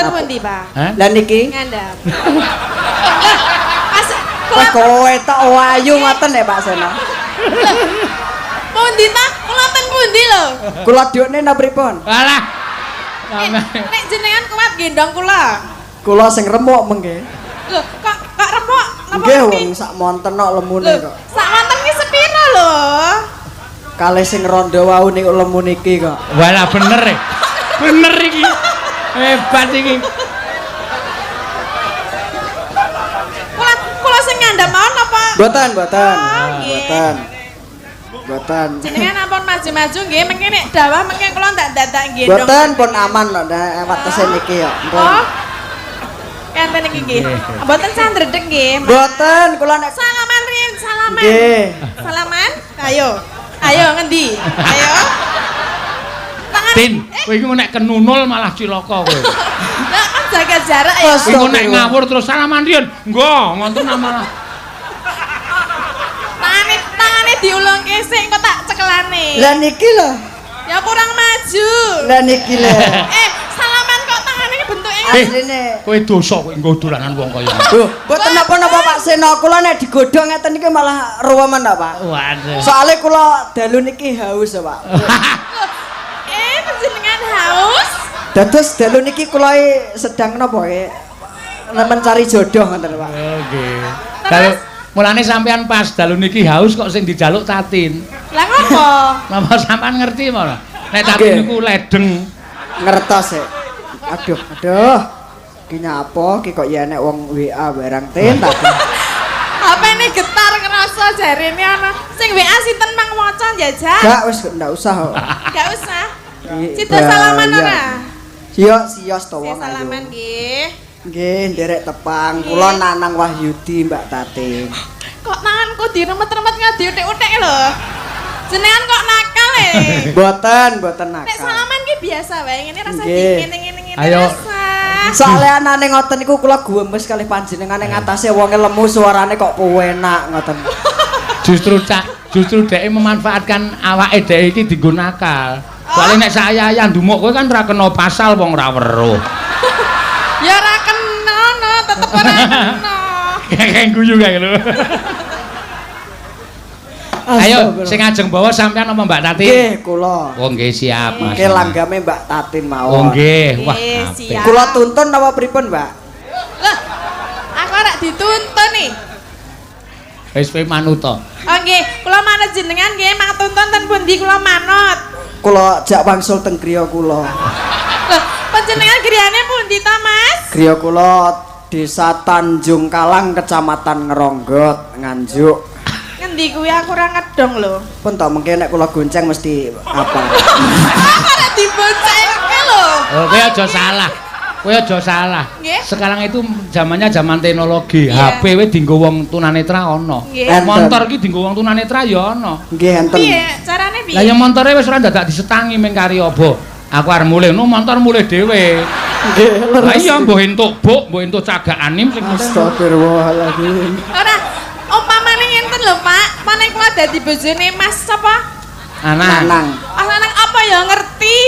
ten pundi, Pak? Lah niki Ngandhap. kowe tok ayu ngoten ya Pak Seno. Pundi ta? Kula ten pundi lho? Kula diukne napa pripun? Alah. Nek jenengan kuat gendong kula. Kula sing remuk mengke. Lho, kok remuk? Napa? Nggih wong sak monten kok lemune kok. Sak wonten ki sepira lho? Kalih sing rondo wau niku lemu niki kok. Walah bener e. Bener iki. Hebat iki. Kula sing ngandhap mawon apa? Mboten. Nggih. Mboten. Jenengan ampun maju-maju nggih, mengke nek dawah mengke kula ndak dadak gendong. Mboten pun aman kok watese niki kok. Oh. Enten iki nggih. Mboten sandredeg nggih. Mboten kula nek Salaman riyen, salaman. nggih. Salaman? Ayo ngendi? Ayo. Tangan. Tin, kowe iki nek kenunul malah cilaka kowe. Lah kan jaga jarak ya. Kowe nek ngawur terus salaman riyen. Nggo, ngoten malah. Tangane diulungke sik engko tak cekelane. Lah niki lho. Ya kurang maju. Lah niki lho. Salaman kok tangane bentuke Asline. Kowe dosa kowe nggo dolanan wong kaya. Duh, mboten napa-napa Pak Seno, kula nek digodhong ngeten iki malah ruwemen ta, Pak. Waduh. Soale kula dalu niki haus, Pak. Panjenengan haus? Dados dalu niki kula sedang napa mencari jodoh ngoten, Pak. Nggih. Kalau mulane sampean pas dalu niki haus kok sing dijaluk Tatin. Lah ngopo? Napa sampean ngerti malah? Nek Tatin niku ledeng. Ngertos e. Aduh. Ki nyapa ki kok ya enek wong WA barang Tin Tatin. HP-ne getar ngerasa jarene ana. Sing WA sinten mang waca njajak? Gak wis ndak usah kok. Gak usah. Cita salaman ora? Sios to wong. Salaman nggih. Nggih, nderek tepang. Kula Nanang Wahyudi Mbak Tatin. Kok tanganku diremet-remet ngadi-utik-utik lho. Jenengan kok nakal e? Mboten Nek nakal. salaman ki biasa wae ngene rasa Nggih. ngene-ngene Ayo. rasa. Soale anane ngoten niku kula guemes kalih panjenengan ing atase wonge lemu suarane kok penak ngoten. Justru dhek memanfaatkan awake dhek iki dienggo nakal. Soale nek saya ndumuk kowe kan ora kena pasal wong ora weruh. Ya ora kena no, tetep ora kena. Kayak guyu kae lho. Ayo sing ajeng bawa sampean apa Mbak Tatin? Nggih, kula. Oh nggih siap Mas. Nggih langgame Mbak Tatin mawon. Oh nggih, wah. Siap. Kula tuntun napa pripun, Mbak? Lah, aku ora dituntun nih. Wis kowe manut to. Oh nggih, kula manut jenengan nggih, mak tuntun ten pundi kula manut. Kula jak wangsul teng griya kula. Loh, panjenengan griyane pundi to, Mas? Griya kula Desa Tanjung Kalang, Kecamatan Ngeronggot, Nganjuk. Ngendi kuwi aku ora ngedong lho. Pun to mengke nek kula gonceng mesti apa? Aku ora diboncengke lho. Oh, kowe aja salah. Kowe aja salah. Nggih. Sekarang itu zamannya zaman teknologi. Iya. HP wis dienggo wong tunanetra ana. Nggih. Montor ki dienggo wong tunanetra ya ana. Nggih enten. Piye? Carane piye? Lah ya montore wis ora dadak disetangi ming kari apa. Aku arep mulih, no montor mulih dhewe. Nggih, Lah iya mbok entuk buk, mbok entuk cagakan sing Astagfirullahaladzim. Ora umpamane ngenten lho, Pak. Mane kula dadi bojone Mas sapa? Nanang. Lanang apa ya ngerti?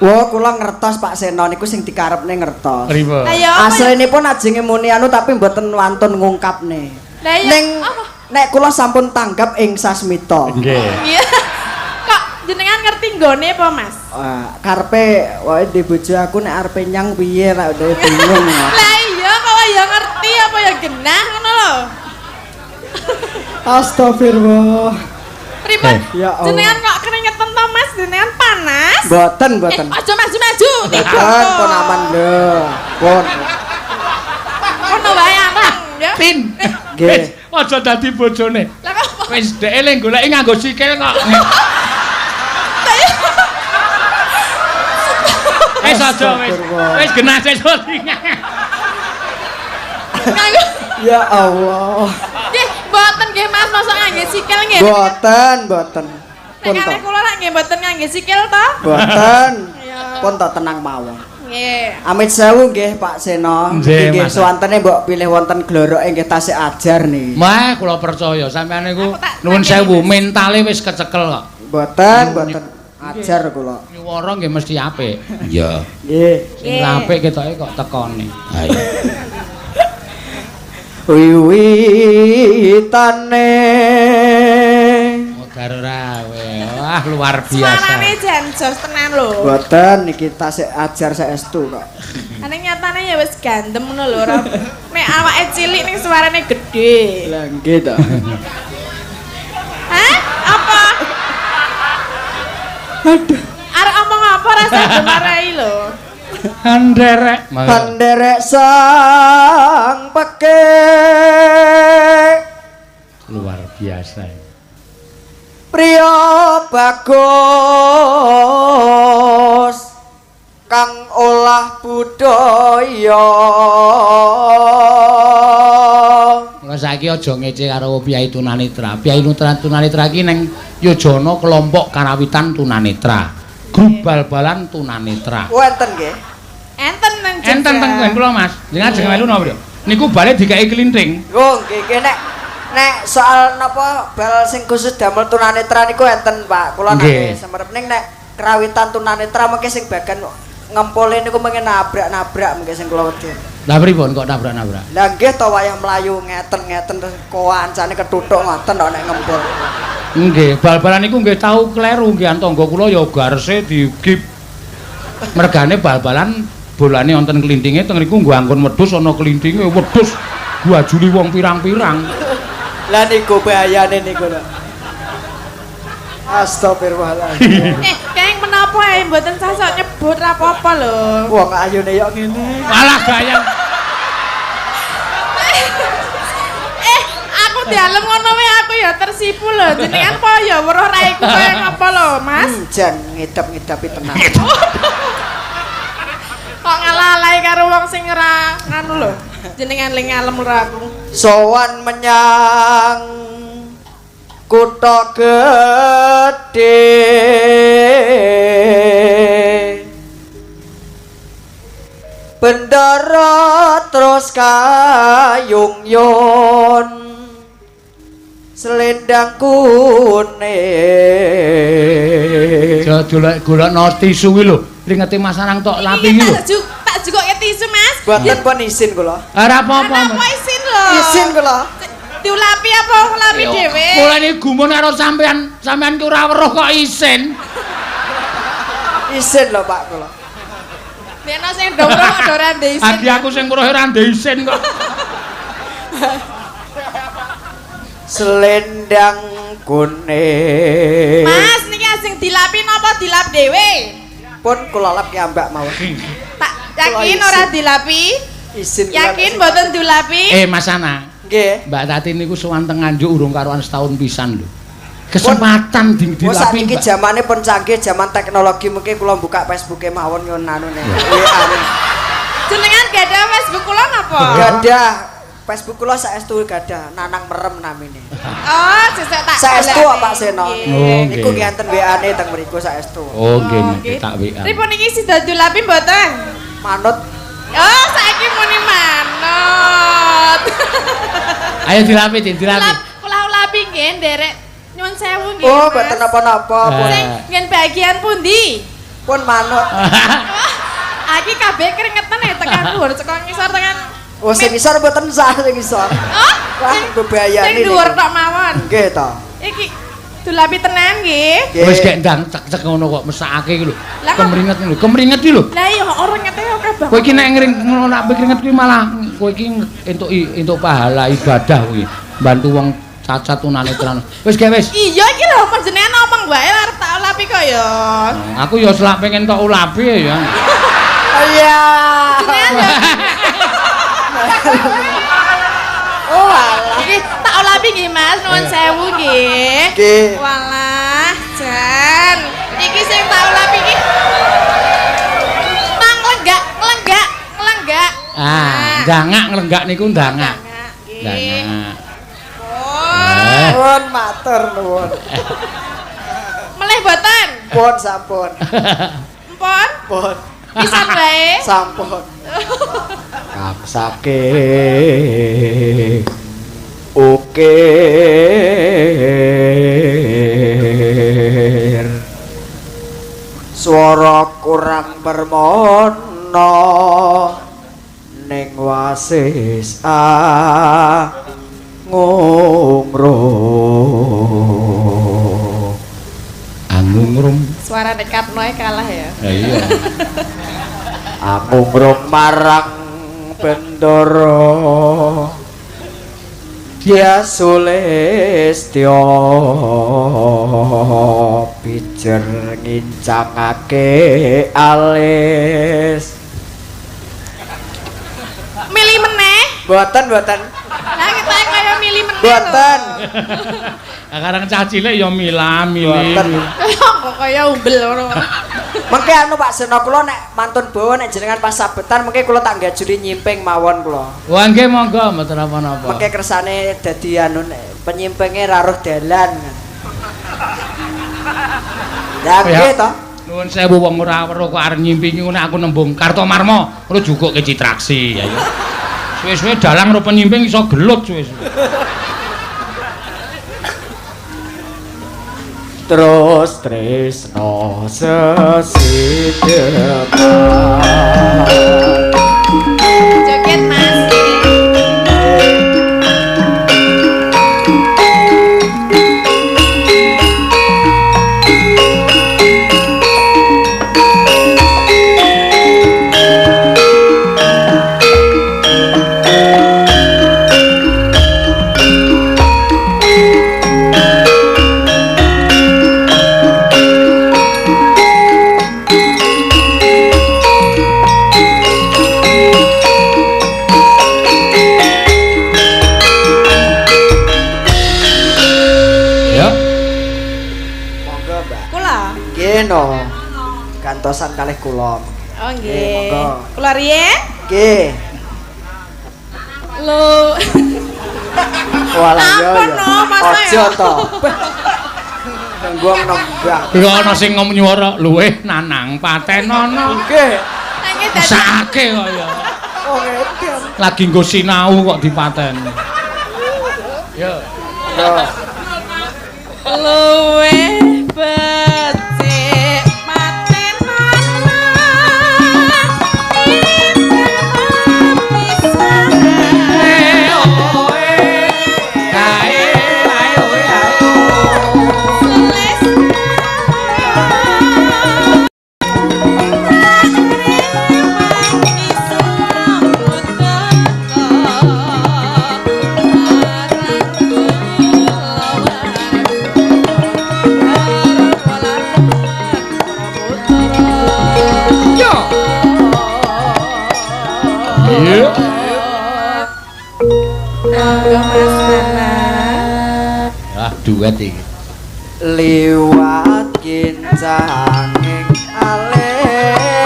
Wah, kula ngertos Pak Seno niku sing dikarepne ngertos. Riba. Lah ya apa? Aslinipun ajenge muni anu tapi mboten wantun ngungkapne. Lah ya Ning apa? nek kula sampun tanggap ing sasmita. Nggih. Iya. Kok jenengan ngerti nggone apa, Mas? Karepe wae di bojo aku nek arepe nyang piye ra udah bingung. Lah iya kok ya ngerti apa ya genah ngono lho. Astagfirullah. Pripun? Ya Allah. Jenengan kok keringetan to, Mas? Jenengan panas? Mboten. Aja maju-maju. Mboten pun aman lho. Pun. Ngono wae aman, ya. Tin. Nggih. Aja dadi bojone. Lah kok Wis dhek le goleki nganggo sikil kok. Wis aja wis genah sesuk. nganggo Ya Allah. nggih mboten nggih Mas, mosok ngangge sikil nggih. Mboten. Pun to. Nek kula lak nggih mboten ngangge sikil to. Mboten. Iya. Pun to tenang mawon. Nggih. Amit sewu nggih Pak Seno. Nggih, Nggih Mas. suwantene mbok pilih wonten gloroke nggih tasih ajar nih. Mah kula percaya sampean niku Aku tak nuwun tanya, sewu Mas. mentale wis kecekel kok. Mboten. Ajar kula. Nyuwara nggih mesti apik. Iya. Nggih. Sing apik ketoke kok tekone. Ha iya. Wiwitane Karo rawe. Wah, luar biasa. Suarane jan jos tenan lho. boten niki tasik ajar saestu kok. Ane nyatane ya wis gandem ngono lho ora. Nek awake cilik ning suarane gedhe. Lah nggih to. Hah? Apa? Aduh. Arek omong apa rasa dimarahi lho. Anderek. Panderek sang peke Luar biasa. Priya bagus kang olah budaya Lah saiki aja ngece karo Piyai Tunanetra. Piyai Tunanetra iki ning Yojana kelompok karawitan tunanetra. Grup bal-balan tunanetra. wonten nggih Enten nang Jogja. Enten teng kowe kula Mas. Jenengan ajeng melu napa, Bro? Niku bale dikai klinthing. oh nggih nek soal napa bal sing khusus damel tunanetra niku enten Pak kula Nggih. nate semerep ning nek kerawitan tunanetra mengke sing bagian ngempole niku mengke nabrak-nabrak mengke sing kula wedi. Lah pripun kok nabrak-nabrak? Lah nggih to wayah mlayu ngeten terus kancane ketuthuk ngoten kok nek ngempul. Nggih, bal-balan niku nggih tau kleru nggih tangga kula ya garse digip. Mergane bal-balan bolane wonten klinthinge teng niku nggo anggon wedhus ana klinthinge wedhus guajuli wong pirang-pirang. Lah niku bahayane niku lho. Astagfirullahaladzim. Keng menapa ae mboten sasok nyebut ra apa-apa lho. Wong ayune yo ngene. Malah gaya. Aku dialem ngono wae aku ya tersipu lho. Jenengan apa ya weruh raiku kaya ngapa lho, Mas? Jan ngidap-ngidapi tenan. Kok ngalah-alahi karo wong sing ora nganu lho. Jenengan ling ngalem ora aku. Sowan menyang kutha gedhe bendara terus kayung-yung selendang kuning Golek-golekno tisu kuwi lho. Ringete Mas Anang tok lapi iki lho. Tak jukoke tisu, Mas. buatan pun izin kula Ora apa-apa. Apa isin lho? izin kula Diulapi apa ngulapi dhewe? Mulane gumun karo sampean ki ora weruh kok isin. izin lho Pak kula Dene sing do weruh kok ora ndek isin. Agi aku sing weruh ora ndek isin kok. selendang kuning Mas niki asing dilapi napa dilap dhewe? pun kula lap ki ambak mawon Tak yakin Kula ora isin. dilapi? izin kula Yakin izin. mboten dilapi? Mas Ana, nggih Mbak Tati niku sowan teng Nganjuk urung karuan setahun pisan lho. Kesempatan Wes dilapi. sakniki jamane pun canggih, zaman teknologi mungkin kula buka Facebook-e mawon nyon anune. WA-ne. Jenengan gadah Facebook kula napa? Gadah Facebook kula saestu gadah Nanang Merem namine. Oh, sesuk tak Saestu goleki. Pak Seno. Nggih. Oh, Niku nggih. nggih enten WA-ne teng mriku saestu. Oh, nggih, nggih. tak WA. Pripun iki sida dilapi mboten? Manut Oh, saiki muni manut. Ayo dilapi, dilapi. Kula ulapi nggih nderek nyuwun sewu nggih. oh Mas. mboten napa-napa pun, Sing ngen bagian pundi? pun manut. Aki kabeh keringetan ya tekan dhuwur saka ngisor tekan. Oh sing isor mboten sah sing isor. Oh, Wah bebayane. sing dhuwur tok mawon. Nggih to. Iki dulapi tenan nggih. Wis gek ndang cek-cek ngono kok mesake iki lho. Lah kok- Kemringet iki lho. Lah iya orang ngete oke banget. Kowe iki nek ngring ngono nak keringet kuwi malah kowe iki entuk pahala ibadah kuwi. Bantu wong cacat tunanetra. Wis gek wis. Iya iki lho panjenengan ngomong wae arep tak ulapi kok ya. Aku ya selak pengen tok ulapi ya. Iya. Jenengan ya. Oh alah. Iki tak ulapi nggih Mas, nuwun sewu nggih. Nggih. Walah, Jan. Iki sing tak ulapi iki. Nang lenggak. Ah, ndangak nglenggak niku ndangak. Nggih. Ndangak. Oh, Pun matur nuwun. meleh boten? Pun sampun. Empun? Pun Pisan wae. sampun. Kaksake ukir swara kurang permana ning wasis ngungro angungrum Suara dekat noe kalah ya. iya angungrum marang bendoro Dia Sulistya pijer ngincangake alis Milih meneh. Boten Lah kita kaya milih meneh. Boten Kadang cah cilik ya milih. Kok kaya umbel ngono. Mengke anu Pak Sena kula nek mantun bawa nek jenengan pas sabetan mengke kula tak gajuri nyimping mawon kula. Wah nggih monggo mboten apa-apa. Mengke kersane dadi anu penyimpinge raruh dalan. Ya nggih to. Nuwun sewu wong ora weruh kok arep nyimpingi ngene aku nembung Kartomarma kula jukuke Citraksi ya. Suwe-suwe dalang karo penyimping iso gelut suwe-suwe. Terus tresno sesideman Joget Mas. no gantosan kalih kula. Oh nggih. Monggo. Kula riye? Nggih. Lho. Walah yo yo. Aja to. Tengguang nembang. Lho ana sing ngom nyuara luweh nanang paten ana. Nggih. Sake kaya. Oh ngeten. Lagi nggo sinau kok dipaten. Yo. Yo. Luweh becik paten ana. Duet iki. Liwat kincanging alismu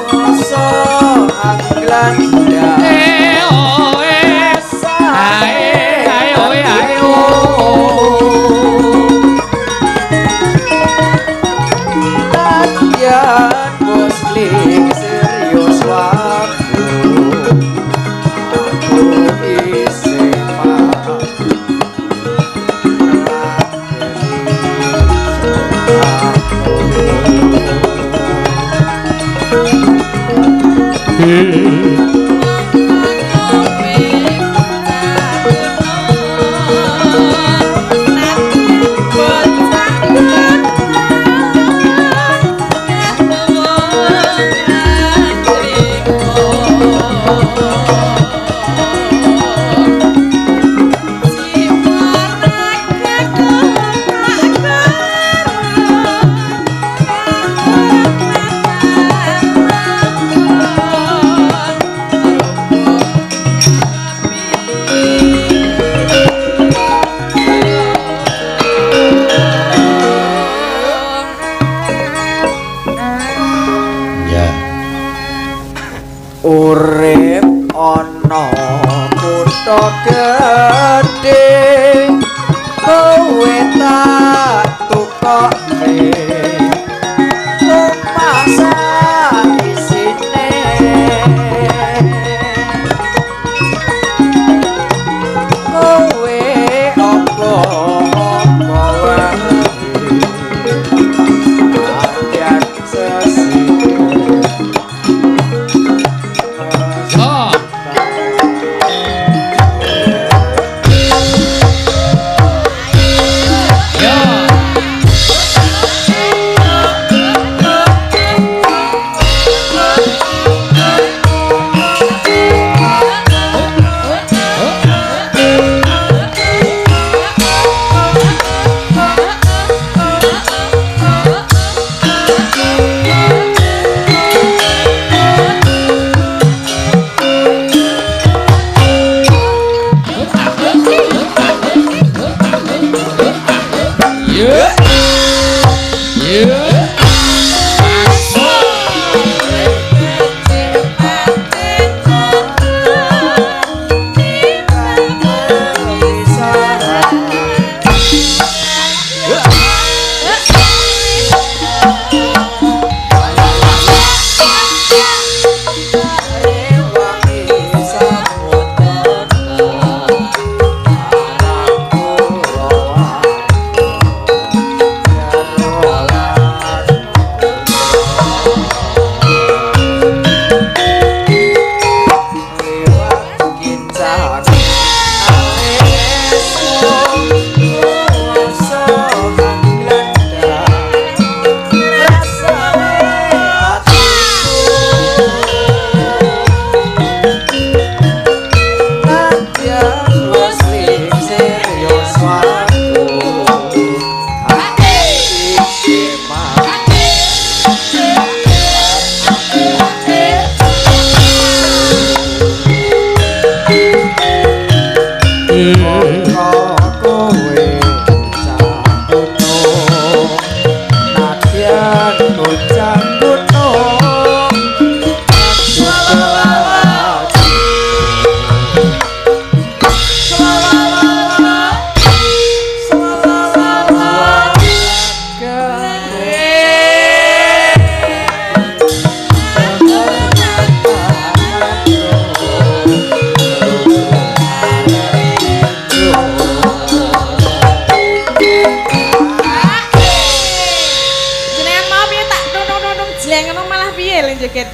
kuso anglanda Latihan muslim serius waktu aku isi urip ana kutha gedhe kowe tak tukoke masa isine kowe apa wae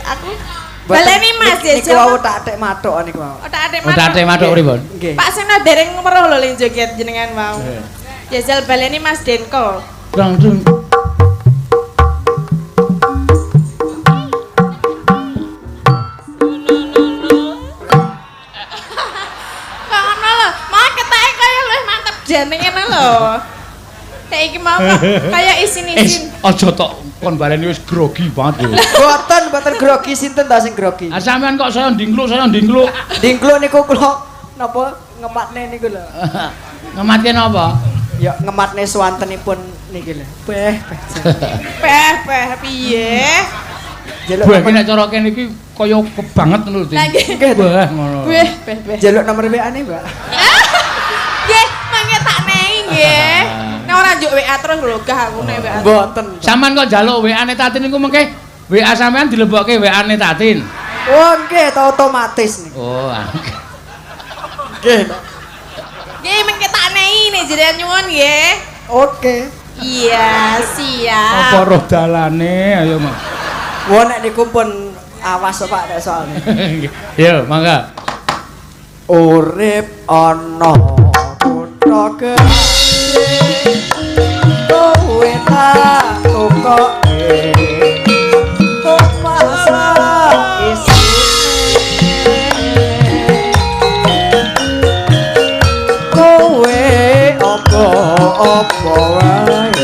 aku baleni Mas Niku jajal. wau tak atik mathuk niku wau. Oh, tak atik Oh, tak atik mathuk pripun? Nggih. Pak Sena dereng weruh lho ling joget jenengan mau. Jajal baleni Mas Denko. Langsung. Kok ngono lho, mau ketake kaya luwih mantep jane ngene lho. Kayak iki mau kok kaya isin-isin. Aja tok kon baleni wis grogi banget lho. Mboten grogi sinten ta sing grogi? Ah sampean kok saya ndingkluk. Dingkluk niku kula napa ngematne niku lho. Ngematke napa? Ya ngematne swantenipun niki lho. Peh. Peh piye? Jaluk Wah, iki nek cara kene iki kaya kebanget ngono lho. Lah nggih. Wah, ngono. Peh. jaluk nomor WA-ne, Mbak. Nggih, mangke tak nehi nggih. Nek ora njuk WA terus lho gah aku nek WA. Mboten. Sampeyan kok njaluk WA-ne Tatin niku mengke WA sampean dilebokke WA-ne Tatin. Oh, nggih, otomatis niku. Oh, Nggih. Nggih, mangke tak nehi nek jenengan nyuwun nggih. Oke. Iya, siap. apa roh dalane ayo Mas. Wah nek niku pun awas Pak nek soalnya. Yo, mangga. Urip ana kutha gedhe kowe tak tukoke masa isine kowe apa wae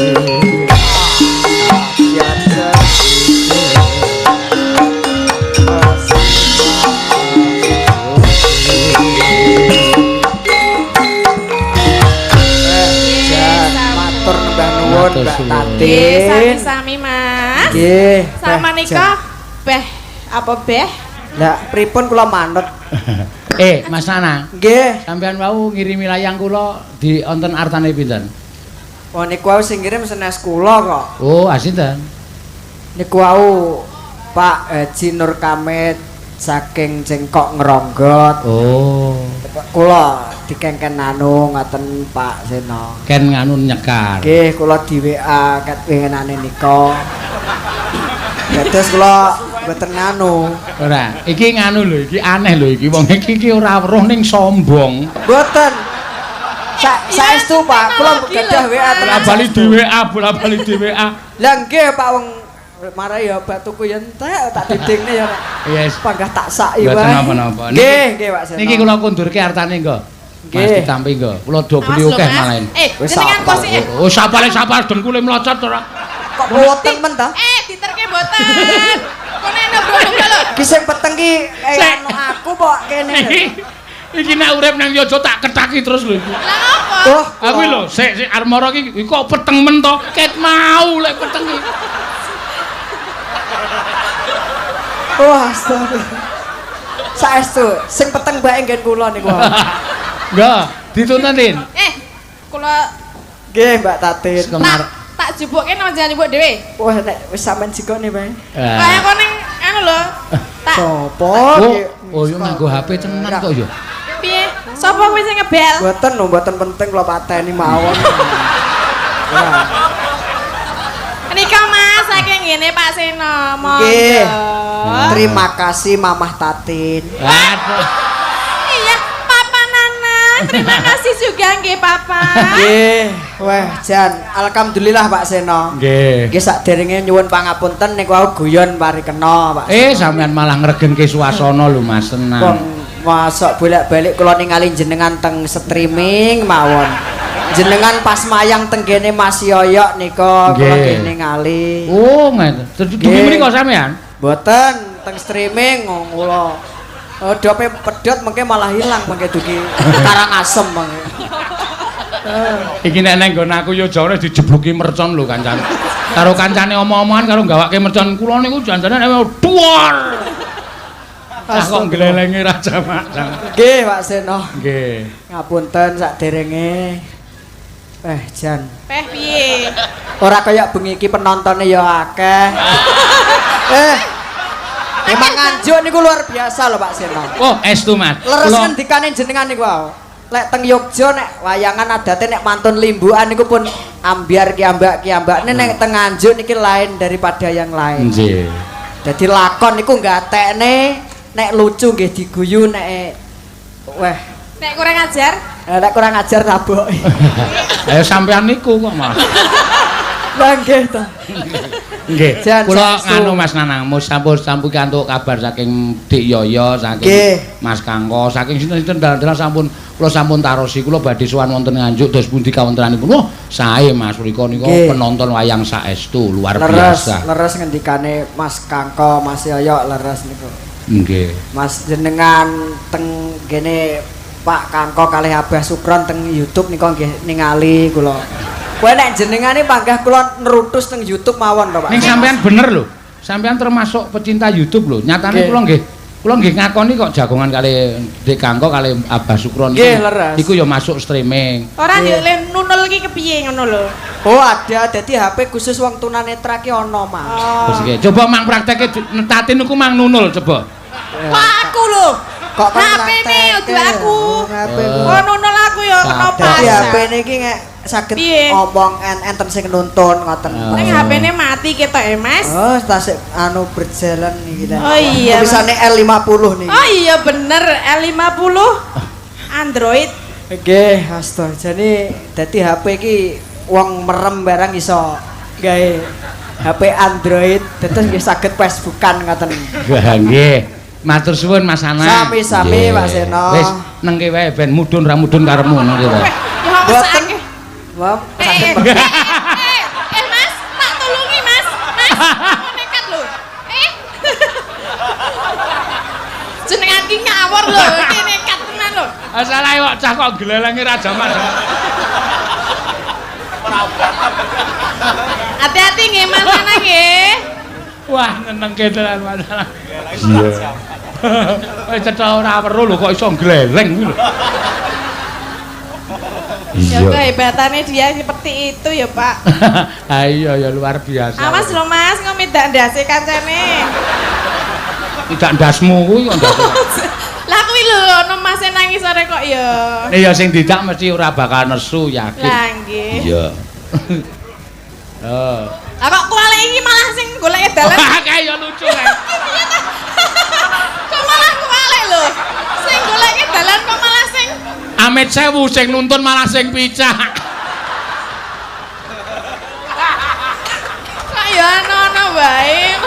Matur Mbak suwun. Nggih, Tatin. sami-sami Mas. Nggih. Sama nikah beh apa beh? Lah pripun kula manut? Mas Nana, Nggih. sampean wau ngirimi layang kula di wonten artane pinten? Oh niku wau sing ngirim senes kula kok. Oh, asinten. Niku wau Pak Haji Nur Kamit saking Cengkok Ngronggot. Oh, Kula dikengken anu ngaten Pak Seno. ken nganu nyekar. Nggih, kula di WA ket pengenane nika. Dados kula mboten nganu. Ora, iki nganu lho, iki aneh lho iki wong iki ora weruh ning sombong. Mboten. Saestu Pak, kula gadah WA tenan. Bola-bali di WA. Lah nggih Pak wong marai ya batuku ya entek tak didingne ya. Yes. Panggah tak saki wae. Mboten napa-napa. Nggih, Pak Seno. Niki kula kundurke artane nggo. Mas Nggih. ditampi nggo. Kula do beli Awas lho, akeh Mas. malahan. Wis Jenengan sapal. posisi. Oh, sapale dengkule mlocot ora. Kok boten men ta? Diterke mboten. Kok nek nembro-nembro lho. Ki sing peteng ki anu aku kok kene. Iki nek urip nang Yojo tak ketaki terus lho iki. Lah apa? Oh, Aku lho, sik armara iki kok peteng men to. Ket mau lek peteng iki. wah, astaga. Saestu sing peteng bae nggen kula niku. Enggak, dituntutin. Kula Nggih, Mbak Tatin. tak jubuke nang jenengan ibu dhewe. Wah, nek wis sampean jikone bae. Kaya kok ning anu lho. Tak Sopo? Oh, yo nganggo HP tenan kok yo. piye? Sapa kuwi sing ngebel? Mboten lho, mboten penting kula pateni mawon. Nika Mas, saking ngene Pak Seno. Nggih. Monggo. Terima kasih Mamah Tatin. Aduh. Iya, Papa Nana. Terima kasih juga nggih Papa. Nggih, wah jan alhamdulillah Pak Seno. Nggih. Nggih sakderenge nyuwun pangapunten niku wau guyon parikena Pak. Sampean malah ngregengke suasana lho Mas Wong tenang. masuk bolak-balik kula ningali jenengan teng streaming mawon. Jenengan pas mayang teng kene Mas Yoyok nika kula Nggih. ningali. Oh, ngeten. Dugi Nggih. mriko sampean? Mboten teng streaming kula. Dope pedhot mengke malah hilang mengke dugi Karangasem mengke. Iki nek nang nggon aku yo jane dijebluki mercon lho kancane. Karo kancane omong-omongan karo gawake mercon kula niku janjane duar. Ah kok glelengi Raja Mak. Nggih Pak Seno. Nggih. Ngapunten sakderenge. Jan. Peh piye? Ora kaya bengi iki penontonnya ya akeh. Memang Nganjuk niku luar biasa lho Pak Seno. Oh, estu Mas. Leres Kula ngendikane jenengan niku wae. Lek teng Yogya nek wayangan adate nek mantun limbukan niku pun ambiar kiambak-kiambakne nek teng Nganjuk niki lain daripada yang lain. nggih. Dadi lakon niku gatekne nek lucu nggih diguyu nek weh Nek kurang ajar? nek kurang ajar tabok. Ayo sampean niku kok Mas. Lah nggih to. Nggih. Jan Kula saestu. nganu Mas Nanang, sampun kantuk kabar saking Dik Yoyo, saking Nggih. Mas Kangko, saking sinten-sinten dalan-dalan kula sampun tarosi, kula badhe sowan wonten Nganjuk dos pundi kawontenanipun. Wah, sae Mas Rika nika Nggih. penonton wayang saestu luar Leres, biasa. leres ngendikane Mas Kangko, Mas Yoyo leres niku. Nggih. Mas jenengan teng gene Pak Kangko kalih Abah Sukron teng YouTube nika nggih ningali kula. Kowe nek jenengane panggah kula nerutus teng YouTube mawon to, Pak. Ning sampean bener lho. Sampean termasuk pecinta YouTube lho. Nyatane Nggih. kula nggih ngakoni kok jagongan kali Dik Kangko kali Abah Sukron Nggih, leres. iku ya masuk streaming. Ora yo le nunul iki kepiye ngono lho. Oh, ada dadi HP khusus wong tunanetra ki ana, Mas. Terus nggih, coba mang prakteke netatin niku mang nunul coba. Kok aku lho. Kok kon HP-ne udu aku. HP Oh nunul aku ya kena Dadi pas. HP niki nek saged Piye? omong enten sing nuntun ngoten. Ning HP-ne mati ketok Mas. Oh, tasik anu berjalan niki ta. Oh iya. Tulisane L50 niki. Oh iya bener L50 Android. Nggih, astaga. Jane dadi HP iki wong merem barang iso gawe HP Android terus nggih saged Facebookan ngoten. Nggih. Matur suwun Mas Ana. Sami-sami, Pak Seno. Wis nengke wae ben mudhun ra mudhun karepmu nengke wae. Ya wis Boten. akeh. Wah, saged Mas, tak tulungi Mas. Mas, mau nekat lho. Jenengan ki ngawur lho, iki nekat tenan lho. Asalahe kok cah kok gelelengi ra jaman. Hati-hati nggih Mas Ana nggih. Wah, nyenengke tenan Mas Ana. Iya. Wis cetha ora weruh lho kok iso gleleng kuwi lho. Ya kehebatannya dia seperti itu ya Pak. Ayo ya luar biasa. Awas lho Mas, ngomidak ndase kancane. Tidak ndasmu kuwi kok ndas. Lah kuwi lho ono Mas nangis sore kok ya. Nek ya sing didak mesti ora bakal nesu yakin. Lah nggih. Iya. Oh. Lah kok kuali iki malah sing golek dalan. Wah, kaya lucu kae. Kok malah kuali lho. Sing golek dalan kok malah sing Amit sewu sing nuntun malah sing picak. kok ya ono wae.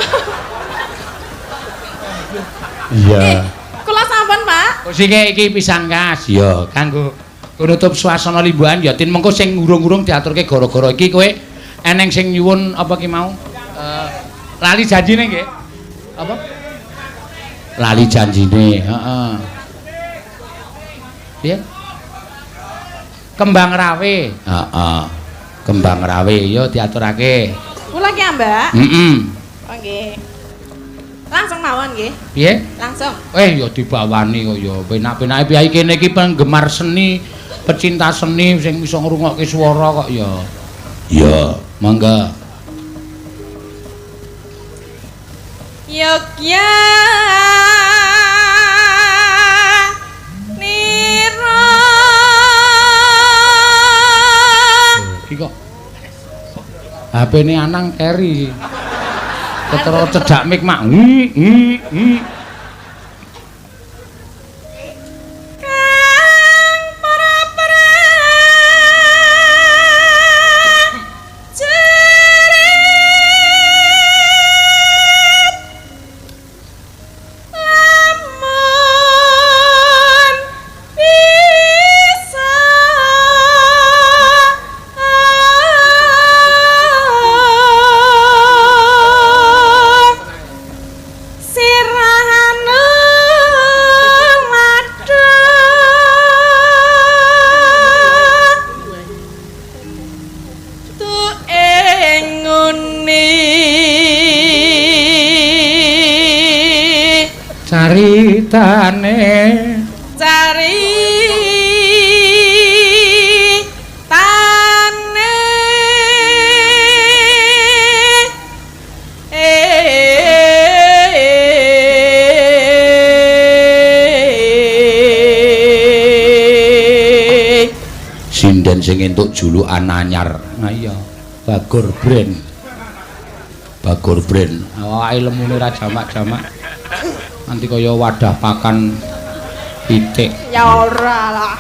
Iya. Kula sampun, Pak. Sing iki pisan kas. Iya, kanggo nutup suasana limbuhan ya tin mengko sing urung-urung diaturke gara-gara iki kowe eneng sing nyuwun apa ki mau? Lali janjine nggih. Apa? Lali janjine, heeh. Piye? Kembang rawe. Heeh. Kembang rawe yo diaturake. Kula ki, Mbak. Heeh. Oh nggih. Langsung mawon nggih. Piye? Langsung. Ya dibawani kok ya. Penak-penake piyai kene iki penggemar seni, pecinta seni sing iso ngrungokke swara kok ya. Ya, mangga. Yogya Nira. Iki kok HP-ne Anang keri. Ketara cedak mik mak. Kang para-para jerit lamun bisa sirahane madhep tu enguni Caritane cari tane sinden sing entuk julukan anyar. Nah iya, Bagor Brand. Bagur Bren. Awake lemune ra jamak-jamak. Nanti kaya wadah pakan pitik. Ya ora lah.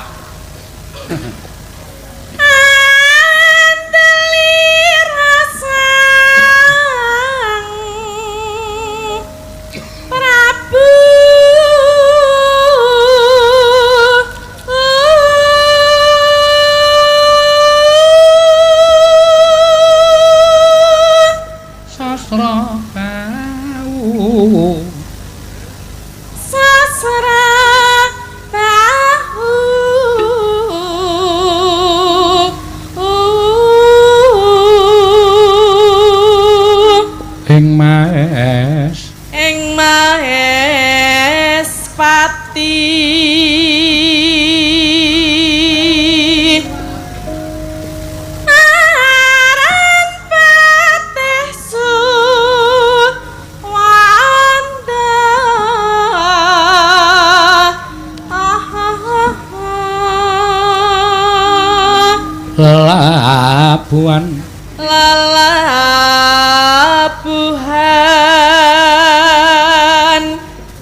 Lelabuhan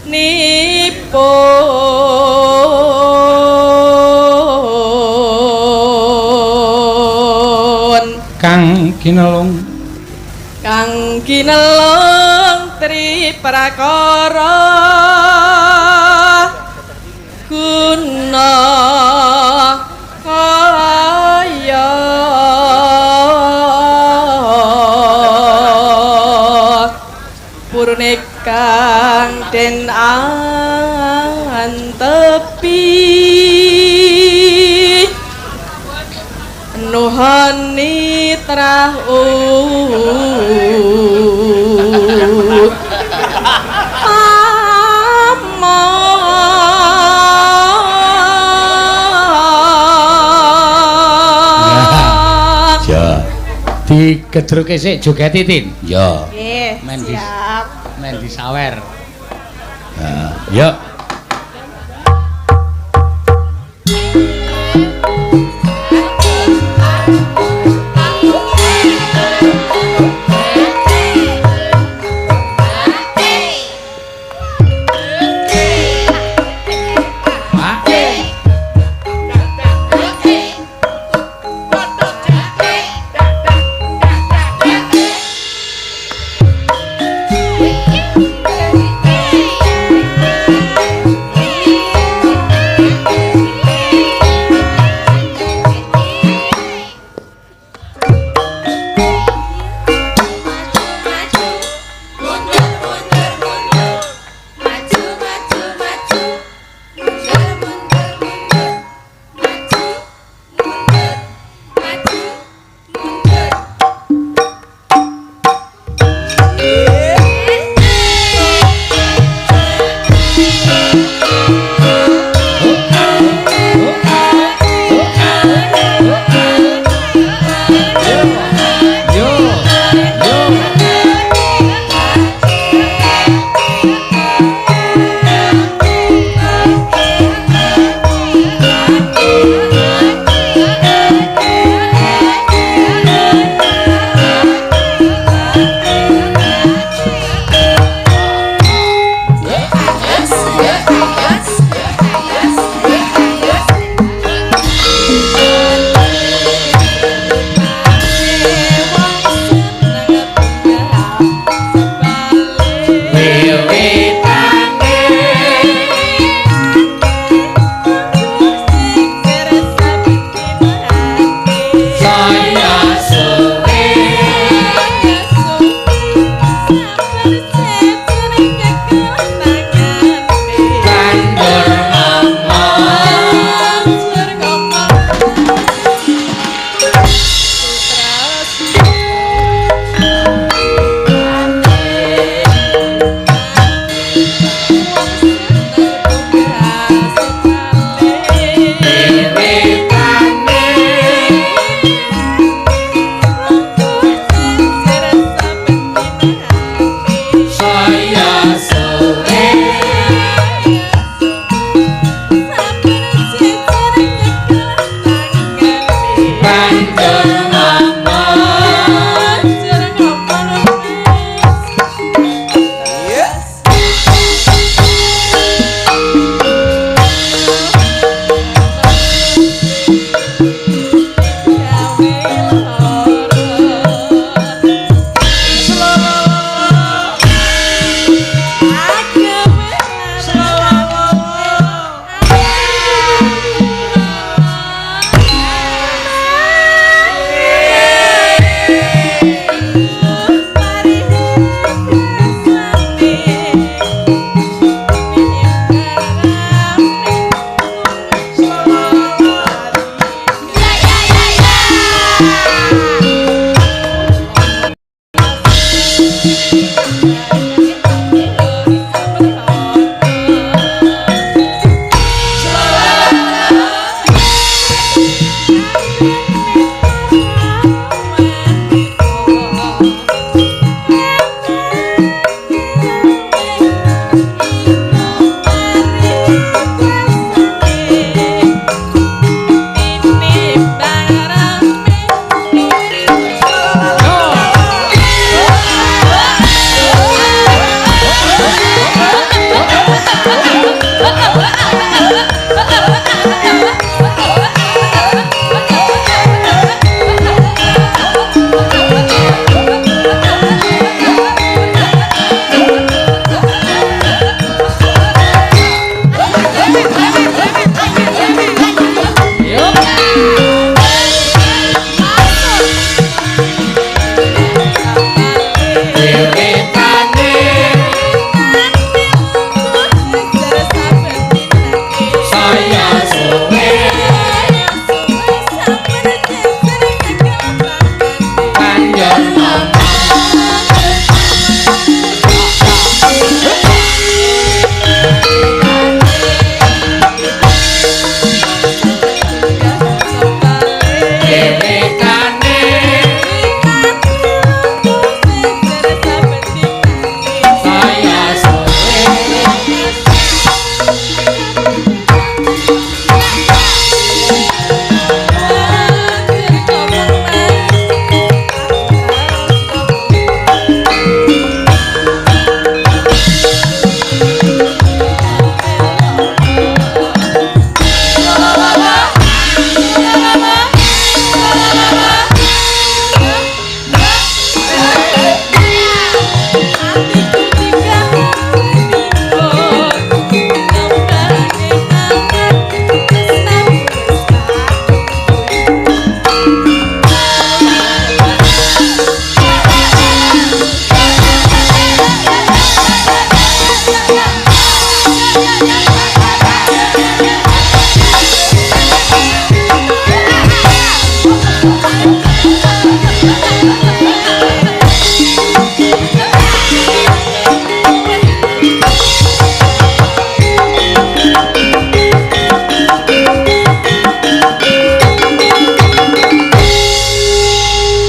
nipun Kang kinelung tri prakara guna kaya purune kang den antepi nuhani trah digedruke sik joget Titin. Ya. nggih siap Men disawer. Nah, ya.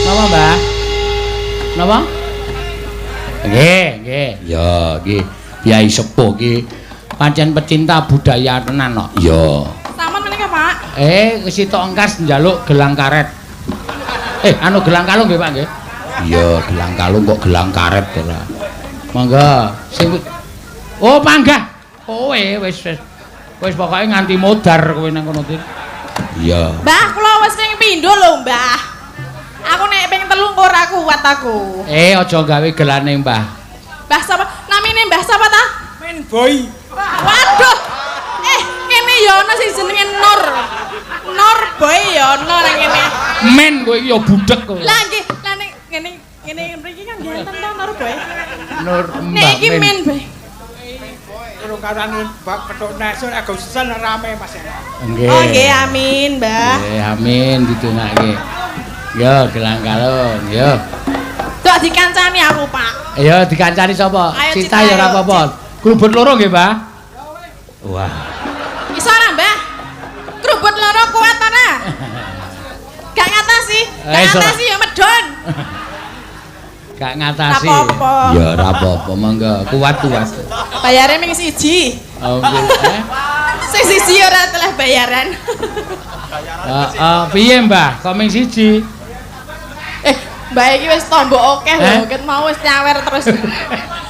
Napa, Mbah? Napa? Nggih, nggih. Ya, nggih. Kyai Sepuh ki pancen pecinta budaya tenan kok. Ya. Sampun menika, Pak. Sitok engkas njaluk gelang karet. Anu gelang kalung nggih, Pak nggih. Ya, gelang kalung kok gelang karet ora. Mangga sing Oh, panggah. Oh, wis pokoke nganti modar kowe nang kono iki. Iya. Mbah, kula wis ping pindho lho, Mbah. Aku nek ping 3 ora kuat aku. Aja gawe gelane, Mbah. Mbah sapa? Namine Mbah sapa ta? Men boy. Waduh. Kene ya ana sing jenenge Nur. Nur boy ya ana nang kene. Men kowe iki ya budhek kowe. Lah nggih, lah ning ngene mriki kan ganteng ta Nur boy. Nur Nek Mbah iki men boy. Karo karane bak petuk nesur Agustusan rame Mas. Nggih. Oh nggih, amin, Mbah. Nggih, amin ditungake. Yo gelang kalung, yo. Tok dikancani aku, Pak. Ayo dikancani sapa? Ayo, Cita Cita, ya ora ayo. apa-apa. Grubut loro nggih, Mbah? Wah. Iso ora, Mbah? Krubut loro kuat ta, Nah? Gak ngatasi, Iso ora. ya medon. Gak ngatasi. Apa-apa. Ya ora apa-apa, mangga. Kuat-kuat. Bayare ming siji. Oh, nggih. Sing siji ora telah bayaran. Piye, Mbah? Kok ming siji? Mbah iki wis tombo akeh lho, ket mau wis nyawer terus.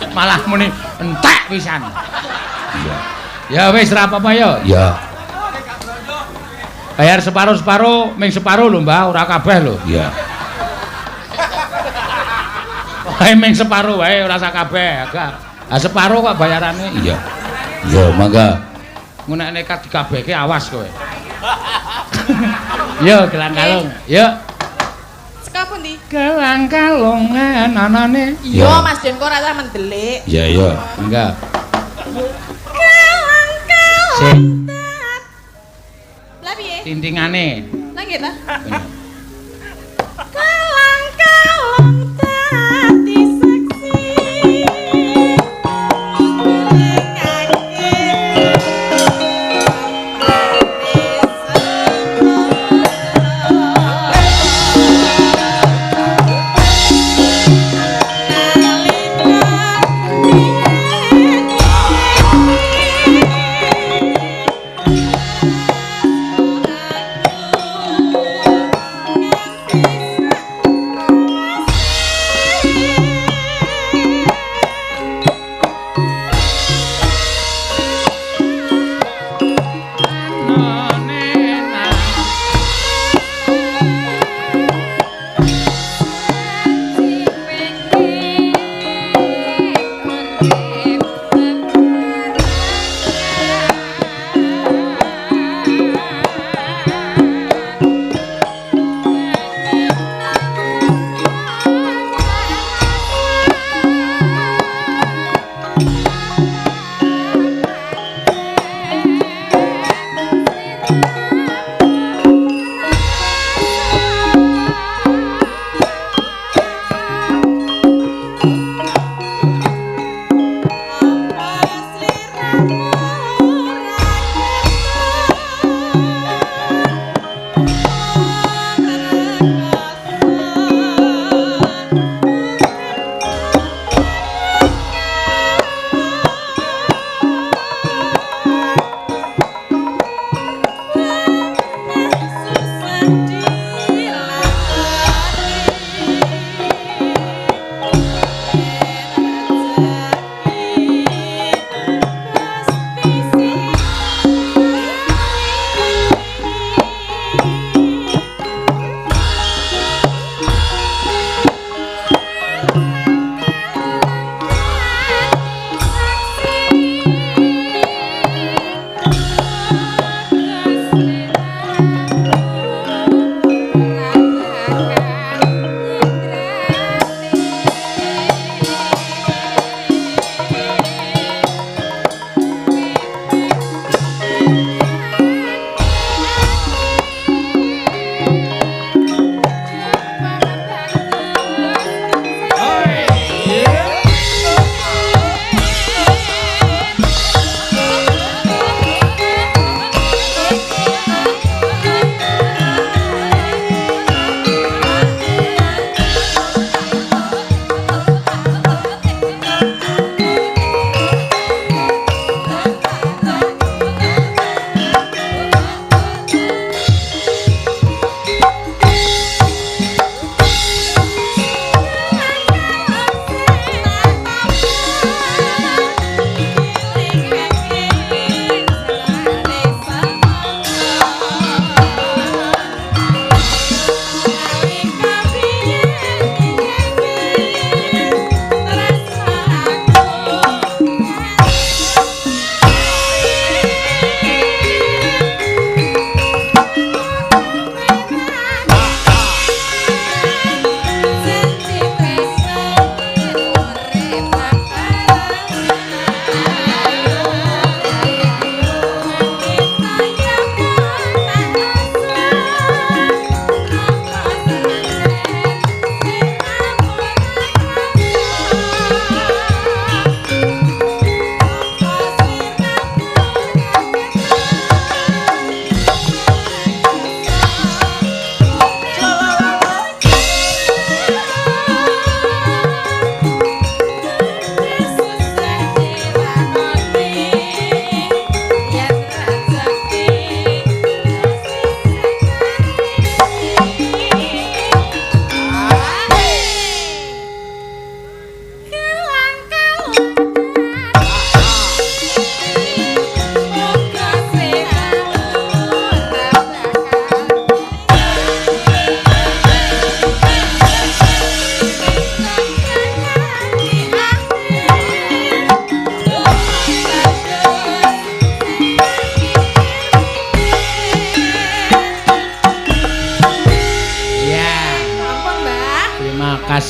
Malah muni entek pisan. Iya. Ya wis ora apa-apa yo. Ya. Bayar separuh-separuh, ming separuh lho, Mbah, ora kabeh lho. Ya. Pokoke ming separuh wae, ora sak kabeh, agak. Separuh kok bayarane. Iya. Ya, mangga. Ngono nek nekat dikabehke awas kowe. Yo gelang kalung. Yo. Saka pundi? Gelang kalung anane. Iya, Ya. Mas Den kok ora tau mendelik. Ya, ya. Enggak. Kelang Sing Lah piye? tintingane. Lah nggih ta? Kelang kalong dadi saksi.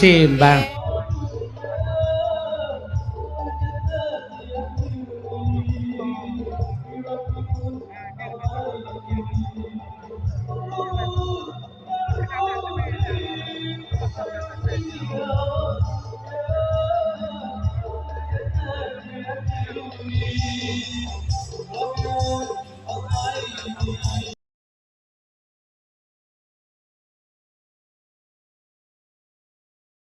kasih, Bang.